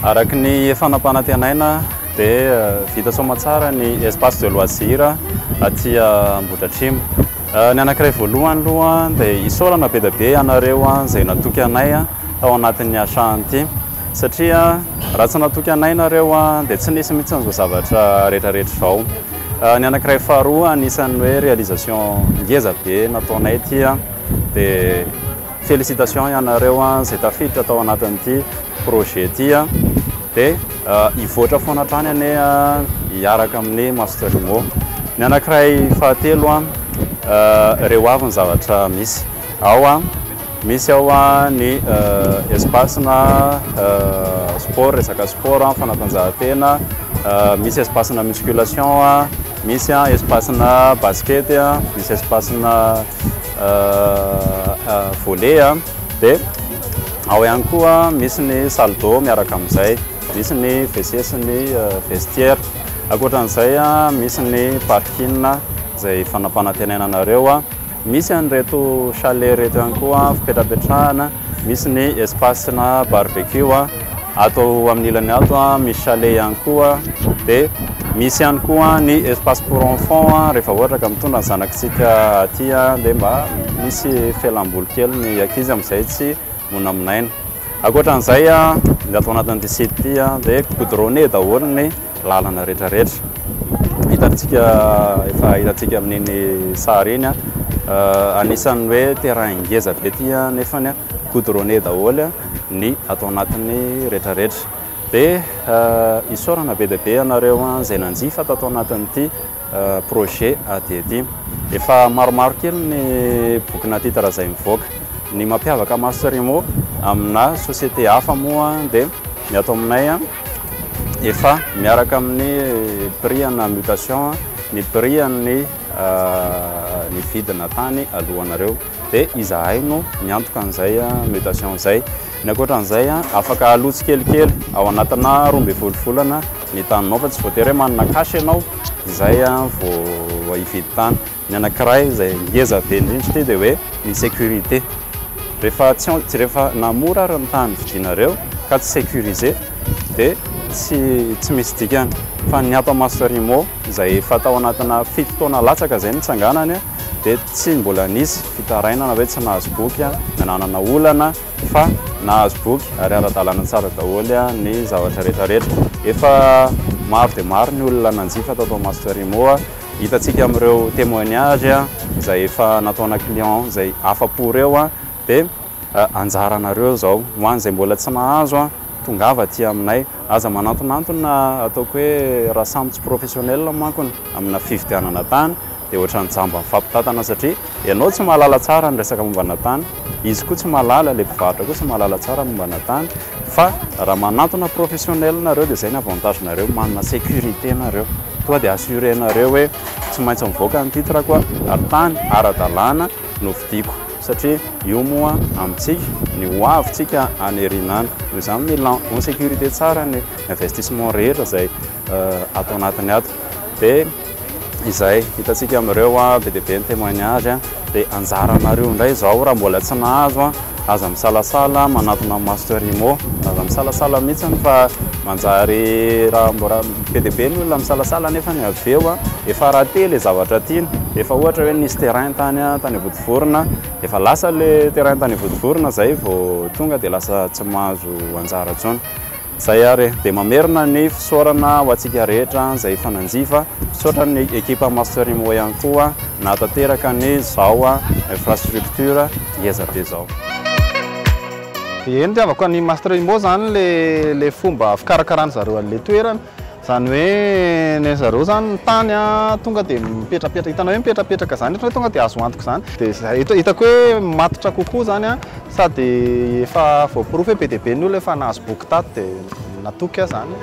araky ny fanampanantenaina dia vita soamantsara ny espace de loisir aty Ambohidratrimo. Ny anankiray voalohany aloha dia isaorana be dia be ianareo izay natoky anay tao anatin'ny asany ity, satria raha tsy natoky anay nareo dia tsy nisy mihitsy an'izao zavatra rehetrarehetra izao. Ny anankiray faharoa anisan'ny hoe réalisation ngeza be nataonay ity dia félicitations ianareo izay tafiditra tao anatin'ity projet ity dia hivoatra foana hatrany ane hiaraka amin'ny Master Imo. Ny anankiray fahatelo ireo avy ny zavatra misy ao misy ao ny espace-na sport, resaka sport fanatanjahantena, misy espace-na musculation, misy espace-na basket, misy espace-na volley dia ao ihany koa misy ny salle d'eau miaraka amin'izay, misy ny WC sy ny vestiaire. Ankoatran'izay misy ny parking izay fanampanantenainanareo, misy an'ireto chalet reto ihany koa fipetrapetrahana, misy ny espace-na barbecue atao amin'ny ilany ato misy chalet ihany koa, dia misy ihany koa ny espace pour enfant rehefa ohatra ka mitondra ny zanakitsika aty dia mba misy felam-boly kely ny ankizy amin'izay tsy mona aminaina. Ankoatran'izay ny atao anatin'ity site ity dia goudronné daholo ny lalana rehetrarehetra. Efa hitantsika amin'iny sary iny anisan'ny hoe terrain ngeza be ity nefany goudronné daholo ny atao anatin'ny rehetrarehetra. Dia isaorana be dia be ianareo izay nanjifa tatao anatin'ity projet aty ety. Efa maromaro kely ny bokina titre izay mivoaka. Ny mampiavaka Master Imo amina société hafa moa dia ny atao aminay efa miaraka amin'ny prix na mutation, ny prix ny vidina tany alohanareo dia izahay no miantoka an'izay mutation izay. Ny ankoatran'izay afaka alotsy kelikely ao anatina 12 volana ny taninao fa tsy voatery hoe manana kasy ianao izay vao hividy tany. Ny anankiray izay ngeza be indrindra ity dia hoe ny sécurité. Rehefa namora ary ny tany vidinareo ka tsy sécurisé dia tsy misy dikany. Fa ny ato Master Imo izay efa tao anatina 7 taona latsaka izay nitsanganany dia tsy mbola nisy fitarainana hoe tsy nahazo boky nananana olana fa nahazo boky ary ara-dalàna tsara daholo ny zavatra rehetrarehetra. Efa maro dia maro ny olona nanjifa tato Master Imo. Hitantsika amin'ireo témoignage izay efa nataona client izay afa-po ireo dia anjaranareo izao ho an'izay mbola tsy nahazo tongava aty aminay, aza manantonantona ataoko hoe raha sambotsy professionnel mankony amina fividianana tany dia ohatran'ny jamba mifampitatana, satria ianao tsy mahalala tsara ny resaka mombana tany, izy koa tsy mahalala, ilay mpivarotra koa tsy mahalala tsara mombana tany. Fa raha manantona professionnel nareo dia izay ny avantage nareo, manana sécurité nareo, toa dia assuré nareo hoe tsy maintsy mivoaka ny titre koa ary tany ara-dalàna no vidiko, satria io moa amintsika ny hoavitsika any Erinany. Noho izany mila en sécurité tsara ny investissement rehetra izay atao anatiny ato. Dia izay hitantsika amin'ireo be dia be ny témoignage dia anjaranareo indray izao raha mbola tsy nahazo aza misalasala manatona Master Imo, aza misalasala mihitsy fa manjary raha mbola be dia be ny olona misalasala nefa ny avy eo efa rahaty ilay zavatra tiany. Efa ohatra hoe nisy terrain tany Vodivorona, efa lasa le terrain tany Vodivorona zay vao tonga dia lasa tsy mahazo anjara intsony. Zay ary dia mamerina ny fisaorana ho antsika rehetra izay efa nanjifa, misaotra ny ekipa Master Imo ihany koa nahatanteraka ny zao infrastructure ngeza be zao. Eny tiavako ny Master Imo zany le fomba fikarakarana zareo an'ilay toerana, zany hoe ny zareo zany tany tonga dia mipetrapetraka, hitanao hoe mipetrapetraka zany hoe tonga dia azo antoka zany. Dia hitako hoe matitra kokoa zany sady efa voaporofy hoe be dia be ny olona efa nahazo boky tato dia natoky zany.